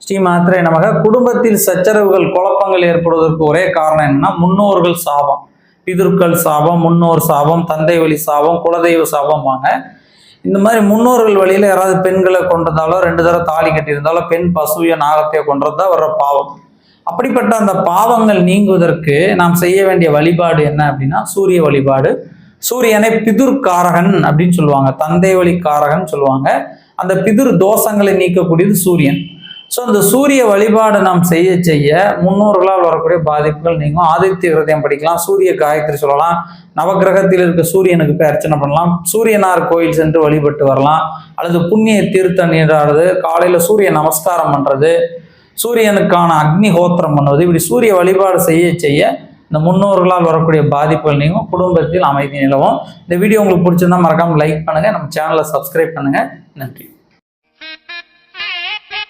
ஸ்ரீ மாத்திரை நமக. குடும்பத்தில் சச்சரவுகள் குழப்பங்கள் ஏற்படுவதற்கு ஒரே காரணம் என்னன்னா முன்னோர்கள் சாபம். பிதுர்கள் சாபம், முன்னோர் சாபம், தந்தை வழி சாபம், குலதெய்வ சாபம் வாங்க. இந்த மாதிரி முன்னோர்கள் வழியில யாராவது பெண்களை கொண்டதாலோ 2 தடவை தாலி கட்டியிருந்தாலோ பெண் பசுவையோ நாகத்தையோ கொன்றதா வர்ற பாவம். அப்படிப்பட்ட அந்த பாவங்கள் நீங்குவதற்கு நாம் செய்ய வேண்டிய வழிபாடு என்ன அப்படின்னா சூரிய வழிபாடு. சூரியனை பிதுர் காரகன் அப்படின்னு சொல்லுவாங்க, தந்தை வழி காரகன் சொல்லுவாங்க. அந்த பிதுர் தோஷங்களை நீக்கக்கூடியது சூரியன். ஸோ அந்த சூரிய வழிபாடு நாம் செய்ய செய்ய முன்னோர்களால் வரக்கூடிய பாதிப்புகள் நீங்கும். ஆதித்ய ஹிருதயம் படிக்கலாம், சூரிய காயத்ரி சொல்லலாம், நவகிரகத்தில் இருக்க சூரியனுக்கு போய் அர்ச்சனை பண்ணலாம், சூரியனார் கோயில் சென்று வழிபட்டு வரலாம், அல்லது புண்ணிய தீர்த்த நீராடுறது, காலையில் சூரிய நமஸ்காரம் பண்ணுறது, சூரியனுக்கான அக்னி ஹோத்திரம் பண்ணுவது, இப்படி சூரிய வழிபாடு செய்ய செய்ய இந்த முன்னோர்களால் வரக்கூடிய பாதிப்புகள் நீங்கும், குடும்பத்தில் அமைதி நிலவும். இந்த வீடியோ உங்களுக்கு பிடிச்சிருந்தா மறக்காமல் லைக் பண்ணுங்கள், நம்ம சேனலை சப்ஸ்கிரைப் பண்ணுங்கள். நன்றி.